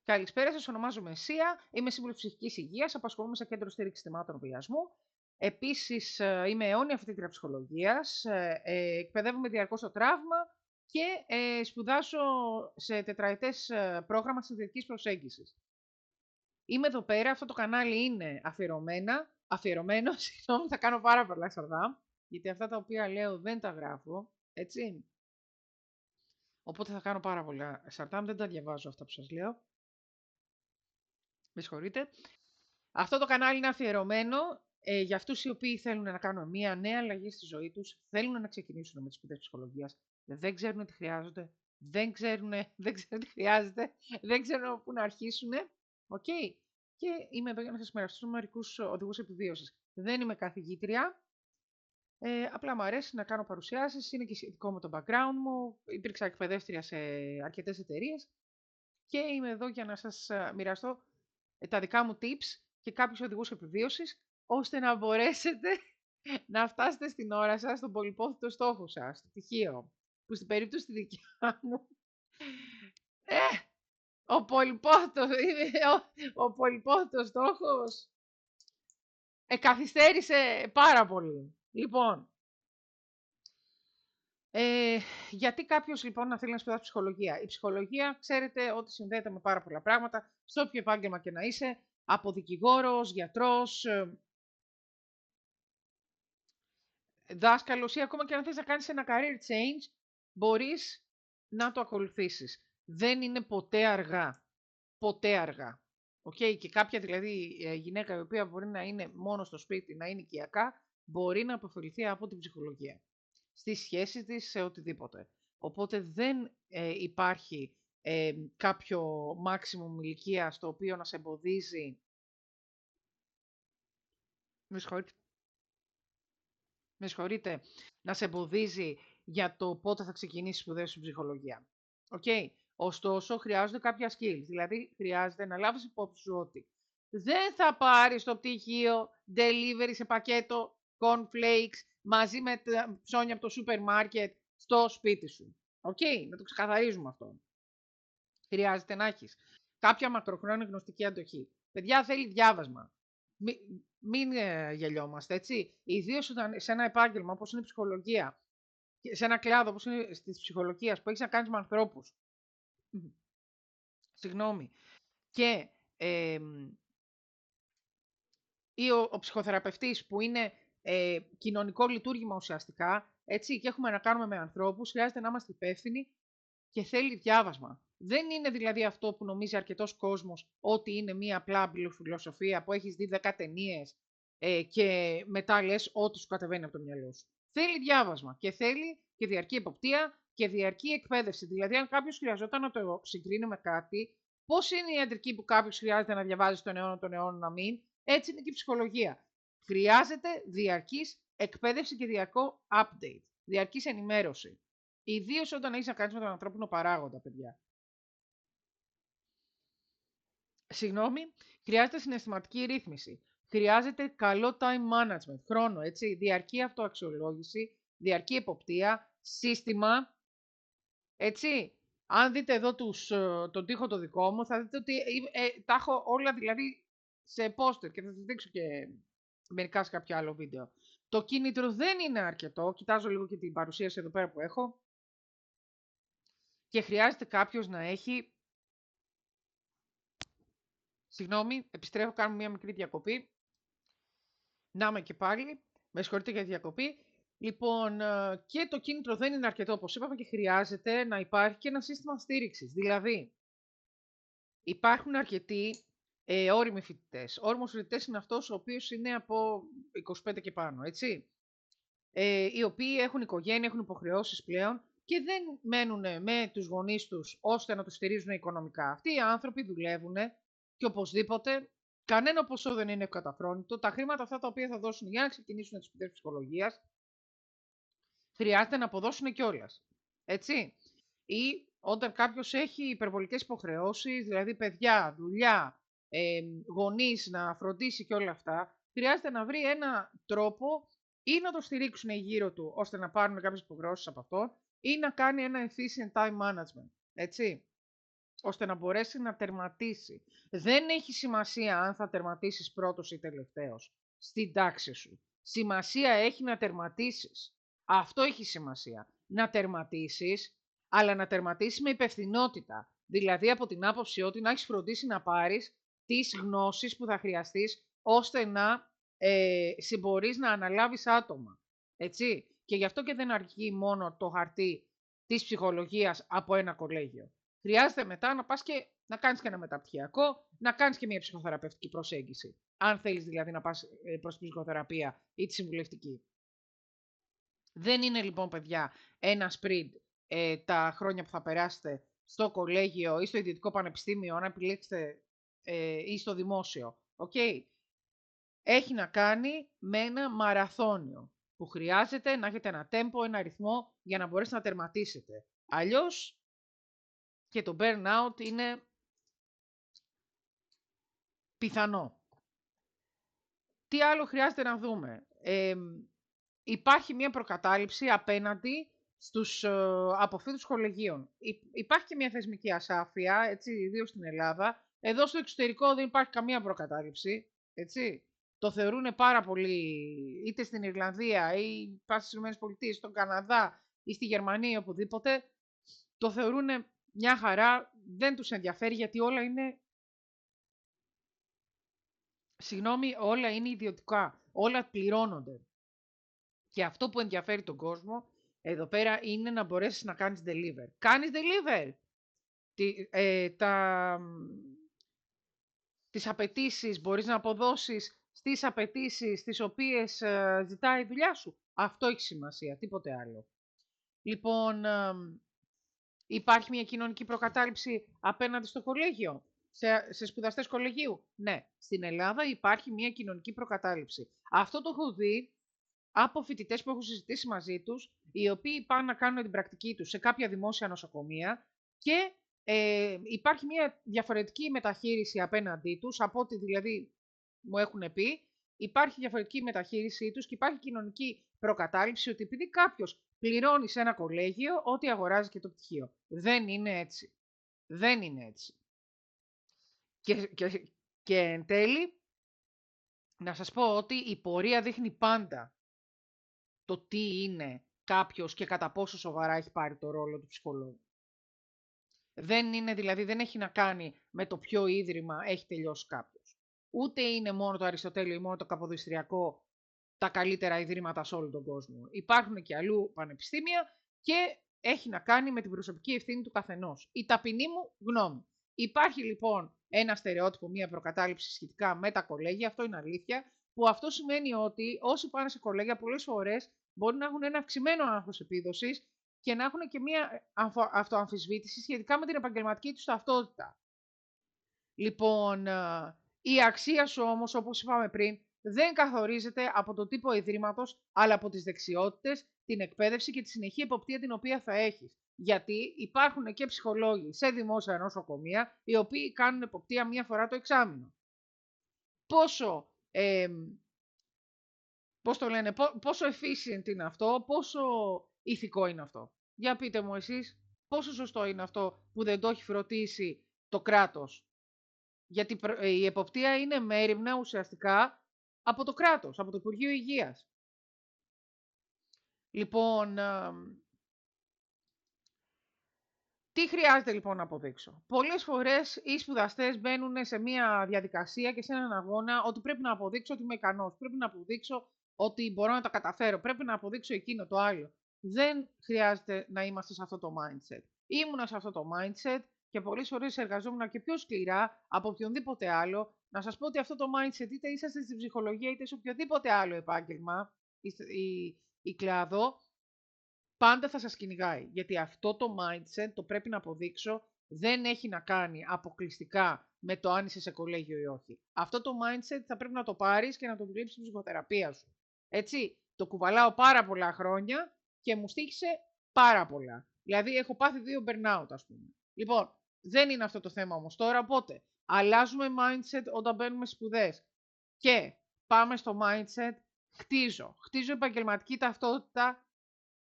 Καλησπέρα σας, ονομάζομαι Σία, είμαι σύμβουλος ψυχικής υγείας, απασχολούμαι σε κέντρο στήριξης θυμάτων βιασμού. Επίσης, είμαι αιώνια φοιτήτρια ψυχολογίας, εκπαιδεύομαι διαρκώς στο τραύμα και σπουδάζω σε τετραετές πρόγραμμα συνθετικής προσέγγισης. Είμαι εδώ πέρα, αυτό το κανάλι είναι αφιερωμένο, συγγνώμη, θα κάνω πάρα πολλά σαρδάμ, γιατί αυτά τα οποία λέω δεν τα γράφω, έτσι. Οπότε θα κάνω πάρα πολλά σαρδάμ, δεν τα διαβάζω αυτά που σας λέω. Με συγχωρείτε. Αυτό το κανάλι είναι αφιερωμένο για αυτούς οι οποίοι θέλουν να κάνουν μια νέα αλλαγή στη ζωή τους, θέλουν να ξεκινήσουν με τις σπουδές ψυχολογίας, δεν ξέρουν τι χρειάζονται, δεν ξέρουν τι χρειάζεται, δεν ξέρουν πού να αρχίσουν. Okay. Και είμαι εδώ για να σας μοιραστώ μερικούς οδηγούς επιβίωσης. Δεν είμαι καθηγήτρια, απλά μου αρέσει να κάνω παρουσιάσεις, είναι και σχετικό με το background μου, υπήρξα εκπαιδεύτρια σε αρκετές εταιρείες και είμαι εδώ για να σας μοιραστώ τα δικά μου tips και κάποιους οδηγούς επιβίωσης, ώστε να μπορέσετε να φτάσετε στην ώρα σας, στον πολυπόθητο στόχο σας, στο πτυχίο, που στην περίπτωση τη δικιά μου, ο πολυπόθητος στόχος καθυστέρησε πάρα πολύ. Λοιπόν, γιατί κάποιος λοιπόν να θέλει να σπουδάσει ψυχολογία. Η ψυχολογία, ξέρετε ότι συνδέεται με πάρα πολλά πράγματα, στο όποιο επάγγελμα και να είσαι, από δικηγόρος, γιατρός, δάσκαλος ή ακόμα και αν θες να κάνεις ένα career change, μπορείς να το ακολουθήσεις. Δεν είναι ποτέ αργά. Ποτέ αργά. Okay? Και κάποια δηλαδή γυναίκα η οποία μπορεί να είναι μόνο στο σπίτι, να είναι οικιακά, μπορεί να αποφεληθεί από την ψυχολογία. Στις σχέσεις της, σε οτιδήποτε. Οπότε δεν υπάρχει κάποιο maximum ηλικία στο οποίο να σε εμποδίζει. Με συγχωρείτε, να σε εμποδίζει για το πότε θα ξεκινήσει σπουδές στην ψυχολογία. Okay. Ωστόσο, χρειάζονται κάποια skills. Δηλαδή, χρειάζεται να λάβεις υπόψη σου ότι δεν θα πάρεις το πτυχίο delivery σε πακέτο cornflakes μαζί με τα ψώνια από το σούπερ μάρκετ στο σπίτι σου. Okay. Να το ξεκαθαρίζουμε αυτό. Χρειάζεται να έχεις κάποια μακροχρόνια γνωστική αντοχή. Παιδιά, θέλει διάβασμα. Μην γελιόμαστε, έτσι. Ιδίως όταν σε ένα επάγγελμα όπως είναι η ψυχολογία, σε ένα κλάδο όπως είναι της ψυχολογίας που έχεις να κάνεις με ανθρώπους, συγγνώμη, και ή ο ψυχοθεραπευτής που είναι κοινωνικό λειτουργήμα ουσιαστικά, έτσι, και έχουμε να κάνουμε με ανθρώπους, χρειάζεται να είμαστε υπεύθυνοι και θέλει διάβασμα. Δεν είναι δηλαδή αυτό που νομίζει αρκετός κόσμος ότι είναι μία απλά φιλοσοφία που έχεις δει 10 ταινίες και μετά λες ό,τι σου κατεβαίνει από το μυαλό σου. Θέλει διάβασμα και θέλει και διαρκή εποπτεία και διαρκή εκπαίδευση. Δηλαδή, αν κάποιος χρειαζόταν να το συγκρίνει με κάτι, πώς είναι η ιατρική που κάποιος χρειάζεται να διαβάζει τον αιώνα να μην, έτσι είναι και η ψυχολογία. Χρειάζεται διαρκής εκπαίδευση και διαρκό update, διαρκής ενημέρωση. Ιδίως όταν έχεις να κάνεις με τον ανθρώπινο παράγοντα, παιδιά. Συγγνώμη, χρειάζεται συναισθηματική ρύθμιση. Χρειάζεται καλό time management, χρόνο, έτσι, διαρκή αυτοαξιολόγηση, διαρκή εποπτεία, σύστημα, έτσι. Αν δείτε εδώ τον τοίχο το δικό μου, θα δείτε ότι τα έχω όλα δηλαδή σε poster και θα σας δείξω και μερικά σε κάποιο άλλο βίντεο. Το κίνητρο δεν είναι αρκετό, κοιτάζω λίγο και την παρουσίαση εδώ πέρα που έχω, και χρειάζεται κάποιος να έχει. Συγγνώμη, επιστρέφω, κάνουμε μια μικρή διακοπή. Να είμαι και πάλι. Με συγχωρείτε για τη διακοπή. Λοιπόν, και το κίνητρο δεν είναι αρκετό, όπως είπαμε, και χρειάζεται να υπάρχει και ένα σύστημα στήριξης. Δηλαδή, υπάρχουν αρκετοί όριμοι φοιτητές. Όριμος φοιτητές είναι αυτός ο οποίος είναι από 25 και πάνω, έτσι. Οι οποίοι έχουν οικογένεια, έχουν υποχρεώσεις πλέον και δεν μένουν με τους γονείς τους ώστε να τους στηρίζουν οικονομικά. Αυτοί οι άνθρωποι δουλεύουν και οπωσδήποτε κανένα ποσό δεν είναι καταφρόνητο. Τα χρήματα αυτά τα οποία θα δώσουν για να ξεκινήσουν τις σπουδές ψυχολογίας χρειάζεται να αποδώσουν κιόλας. Έτσι. Ή όταν κάποιος έχει υπερβολικές υποχρεώσεις, δηλαδή παιδιά, δουλειά, γονείς να φροντίσει και όλα αυτά, χρειάζεται να βρει ένα τρόπο ή να το στηρίξουν γύρω του ώστε να πάρουν κάποιες υποχρεώσεις από αυτό ή να κάνει ένα efficient time management. Έτσι. ώστε να μπορέσει να τερματίσει. Δεν έχει σημασία αν θα τερματίσεις πρώτος ή τελευταίος στην τάξη σου. Σημασία έχει να τερματίσεις. Αυτό έχει σημασία. Να τερματίσεις, αλλά να τερματίσεις με υπευθυνότητα. Δηλαδή από την άποψη ότι να έχεις φροντίσει να πάρεις τις γνώσεις που θα χρειαστείς, ώστε να συμπορείς να αναλάβεις άτομα. Έτσι. Και γι' αυτό και δεν αρκεί μόνο το χαρτί της ψυχολογίας από ένα κολέγιο. Χρειάζεται μετά να πας και να κάνεις και ένα μεταπτυχιακό, να κάνεις και μια ψυχοθεραπευτική προσέγγιση. Αν θέλεις δηλαδή να πας προς τη ψυχοθεραπεία ή τη συμβουλευτική. Δεν είναι λοιπόν, παιδιά, ένα sprint τα χρόνια που θα περάσετε στο κολέγιο ή στο ιδιωτικό πανεπιστήμιο, να επιλέξετε ή στο δημόσιο. Okay. Έχει να κάνει με ένα μαραθώνιο που χρειάζεται να έχετε ένα τέμπο, ένα ρυθμό για να μπορέσετε να τερματίσετε. Αλλιώς και το burnout είναι πιθανό. Τι άλλο χρειάζεται να δούμε. Υπάρχει μια προκατάληψη απέναντι στους αποφύτους κολεγίων. Υπάρχει και μια θεσμική ασάφεια, έτσι, ιδίως στην Ελλάδα. Εδώ στο εξωτερικό δεν υπάρχει καμία προκατάληψη, έτσι. Το θεωρούν πάρα πολύ, είτε στην Ιρλανδία ή πας στις ΗΠΑ, στον Καναδά ή στη Γερμανία ή οπουδήποτε, το θεωρούν μια χαρά, δεν τους ενδιαφέρει γιατί όλα είναι, όλα είναι ιδιωτικά, όλα πληρώνονται. Και αυτό που ενδιαφέρει τον κόσμο εδώ πέρα είναι να μπορέσεις να κάνεις deliver. Κάνεις deliver! Τις απαιτήσεις, μπορείς να αποδώσεις στις απαιτήσεις τις οποίες ζητάει η δουλειά σου. Αυτό έχει σημασία, τίποτε άλλο. Λοιπόν, υπάρχει μια κοινωνική προκατάληψη απέναντι στο κολέγιο, σε σπουδαστές κολεγίου. Ναι, στην Ελλάδα υπάρχει μια κοινωνική προκατάληψη. Αυτό το έχω δει από φοιτητές που έχω συζητήσει μαζί τους, οι οποίοι πάνε να κάνουν την πρακτική τους σε κάποια δημόσια νοσοκομεία και υπάρχει μια διαφορετική μεταχείριση απέναντί τους, από ό,τι δηλαδή μου έχουν πει, υπάρχει διαφορετική μεταχείρισή τους και υπάρχει κοινωνική προκατάληψη ότι επειδή κάποιος πληρώνει σε ένα κολέγιο, ότι αγοράζει και το πτυχίο. Δεν είναι έτσι. Δεν είναι έτσι. Και εν τέλει, να σας πω ότι η πορεία δείχνει πάντα το τι είναι κάποιος και κατά πόσο σοβαρά έχει πάρει το ρόλο του ψυχολόγου. Δεν είναι δηλαδή, δεν έχει να κάνει με το ποιο ίδρυμα έχει τελειώσει κάποιος. Ούτε είναι μόνο το Αριστοτέλειο ή μόνο το Καποδιστριακό τα καλύτερα ιδρύματα σε όλο τον κόσμο. Υπάρχουν και αλλού πανεπιστήμια και έχει να κάνει με την προσωπική ευθύνη του καθενός. Η ταπεινή μου γνώμη. Υπάρχει λοιπόν ένα στερεότυπο, μια προκατάληψη σχετικά με τα κολέγια, αυτό είναι αλήθεια, που αυτό σημαίνει ότι όσοι πάνε σε κολέγια πολλές φορές μπορεί να έχουν ένα αυξημένο άγχος επίδοσης και να έχουν και μια αυτοαμφισβήτηση σχετικά με την επαγγελματική τους ταυτότητα. Λοιπόν, η αξία σου όμως, όπως είπαμε πριν, δεν καθορίζεται από το τύπο ιδρύματος, αλλά από τις δεξιότητες, την εκπαίδευση και τη συνεχή εποπτεία την οποία θα έχεις. Γιατί υπάρχουν και ψυχολόγοι σε δημόσια νοσοκομεία, οι οποίοι κάνουν εποπτεία μία φορά το εξάμηνο. Πόσο efficient είναι αυτό, πόσο ηθικό είναι αυτό. Για πείτε μου εσείς, πόσο σωστό είναι αυτό που δεν το έχει φροντίσει το κράτος. Γιατί η εποπτεία είναι μέριμνα ουσιαστικά από το κράτος, από το Υπουργείο Υγείας. Λοιπόν, τι χρειάζεται λοιπόν να αποδείξω. Πολλές φορές οι σπουδαστές μπαίνουν σε μια διαδικασία και σε έναν αγώνα ότι πρέπει να αποδείξω ότι είμαι ικανός, πρέπει να αποδείξω ότι μπορώ να τα καταφέρω, πρέπει να αποδείξω εκείνο το άλλο. Δεν χρειάζεται να είμαστε σε αυτό το mindset. Ήμουνα σε αυτό το mindset και πολλές φορές εργαζόμουν και πιο σκληρά από οποιονδήποτε άλλο. Να σας πω ότι αυτό το mindset, είτε είσαστε στην ψυχολογία είτε σε οποιοδήποτε άλλο επάγγελμα ή κλάδο, πάντα θα σας κυνηγάει. Γιατί αυτό το mindset, το πρέπει να αποδείξω, δεν έχει να κάνει αποκλειστικά με το αν είσαι σε κολέγιο ή όχι. Αυτό το mindset θα πρέπει να το πάρεις και να το δουλέψεις στην ψυχοθεραπεία σου. Έτσι, το κουβαλάω πάρα πολλά χρόνια και μου στοίχησε πάρα πολλά. Δηλαδή, έχω πάθει 2 burnout, ας πούμε. Λοιπόν, δεν είναι αυτό το θέμα όμως τώρα, οπότε αλλάζουμε mindset όταν μπαίνουμε σπουδές. Και πάμε στο mindset, χτίζω επαγγελματική ταυτότητα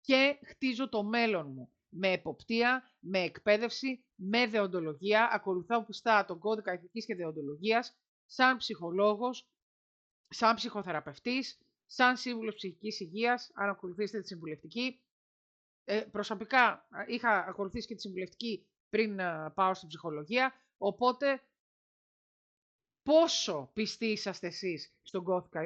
και χτίζω το μέλλον μου. Με εποπτεία, με εκπαίδευση, με δεοντολογία, ακολουθάω πιστά τον κώδικα ηθικής και δεοντολογίας, σαν ψυχολόγος, σαν ψυχοθεραπευτής, σαν σύμβουλος ψυχικής υγείας, αν ακολουθήσετε τη συμβουλευτική. Προσωπικά είχα ακολουθήσει και τη συμβουλευτική πριν πάω στην ψυχολογία, οπότε πόσο πιστοί είσαστε εσείς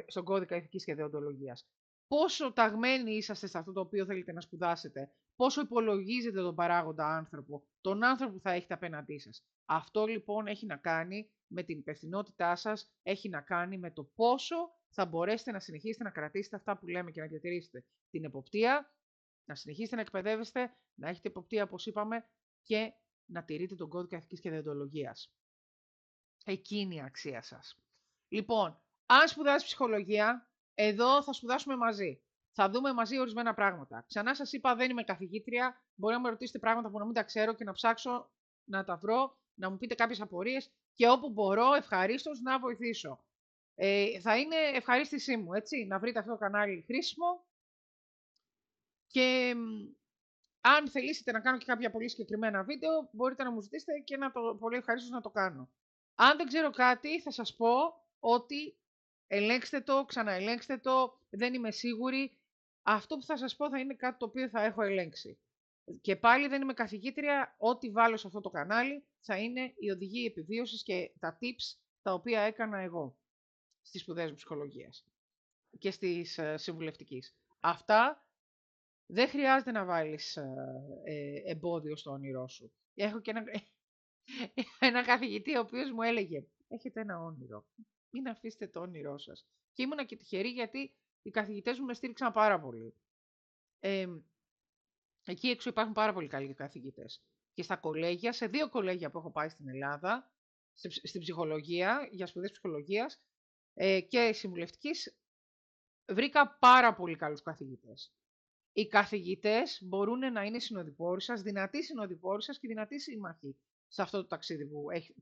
στον κώδικα ηθικής και δεοντολογίας, πόσο ταγμένοι είσαστε σε αυτό το οποίο θέλετε να σπουδάσετε, πόσο υπολογίζετε τον παράγοντα άνθρωπο, τον άνθρωπο που θα έχετε απέναντί σας. Αυτό λοιπόν έχει να κάνει με την υπευθυνότητά σας, έχει να κάνει με το πόσο θα μπορέσετε να συνεχίσετε να κρατήσετε αυτά που λέμε και να διατηρήσετε την εποπτεία, να συνεχίσετε να εκπαιδεύεστε, να έχετε εποπτεία όπως είπαμε και να τηρείτε τον κώδικα ηθικής και δεοντολογίας. Εκείνη η αξία σας. Λοιπόν, αν σπουδάζεις ψυχολογία, εδώ θα σπουδάσουμε μαζί. Θα δούμε μαζί ορισμένα πράγματα. Ξανά σας είπα, δεν είμαι καθηγήτρια. Μπορεί να με ρωτήσετε πράγματα που να μην τα ξέρω και να ψάξω να τα βρω, να μου πείτε κάποιες απορίες και όπου μπορώ, ευχαρίστως να βοηθήσω. Θα είναι ευχαρίστησή μου, έτσι, να βρείτε αυτό το κανάλι χρήσιμο και αν θελήσετε να κάνω και κάποια πολύ συγκεκριμένα βίντεο, μπορείτε να μου ζητήσετε και πολύ ευχαρίστως να το κάνω. Αν δεν ξέρω κάτι, θα σας πω ότι ελέγξτε το, ξαναελέγξτε το, δεν είμαι σίγουρη. Αυτό που θα σας πω θα είναι κάτι το οποίο θα έχω ελέγξει. Και πάλι δεν είμαι καθηγήτρια, ό,τι βάλω σε αυτό το κανάλι θα είναι η οδηγία επιβίωσης και τα tips τα οποία έκανα εγώ στις σπουδές μου ψυχολογίας και στις συμβουλευτικής. Αυτά δεν χρειάζεται να βάλεις εμπόδιο στο όνειρό σου. Έχω και ένα καθηγητή ο οποίος μου έλεγε έχετε ένα όνειρο, μην αφήσετε το όνειρό σας. Και ήμουνα και τυχερή γιατί οι καθηγητές μου με στήριξαν πάρα πολύ. Εκεί έξω υπάρχουν πάρα πολύ καλοί καθηγητές. Και στα κολέγια, σε 2 κολέγια που έχω πάει στην Ελλάδα, στην ψυχολογία, για σπουδές ψυχολογίας και συμβουλευτικής, βρήκα πάρα πολύ καλούς καθηγητές. Οι καθηγητές μπορούν να είναι συνοδοιπόροι σας, δυνατοί συνοδοιπόροι σας και δυνατοί σύμμαχοι σε αυτό το ταξίδι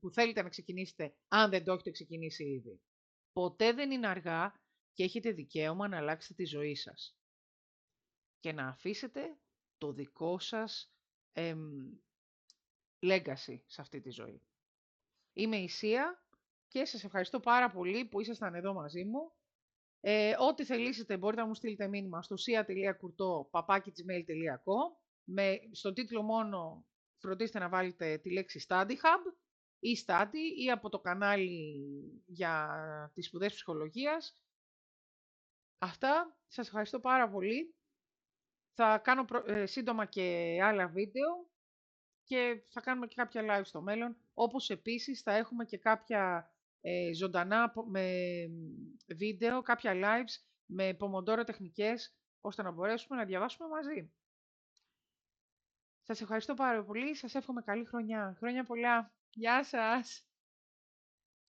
που θέλετε να ξεκινήσετε, αν δεν το έχετε ξεκινήσει ήδη. Ποτέ δεν είναι αργά και έχετε δικαίωμα να αλλάξετε τη ζωή σας και να αφήσετε το δικό σας legacy σε αυτή τη ζωή. Είμαι η Σία και σας ευχαριστώ πάρα πολύ που ήσασταν εδώ μαζί μου. Ό,τι θελήσετε μπορείτε να μου στείλετε μήνυμα στο sia.kurto@gmail.com. Στον τίτλο μόνο φροντίστε να βάλετε τη λέξη Study Hub ή Study ή από το κανάλι για τις σπουδές ψυχολογίας. Αυτά, σας ευχαριστώ πάρα πολύ. Θα κάνω σύντομα και άλλα βίντεο και θα κάνουμε και κάποια live στο μέλλον, όπως επίσης θα έχουμε και κάποια ζωντανά με βίντεο, κάποια lives με Pomodoro τεχνικές, ώστε να μπορέσουμε να διαβάσουμε μαζί. Σας ευχαριστώ πάρα πολύ, σας εύχομαι καλή χρονιά. Χρόνια πολλά. Γεια σας!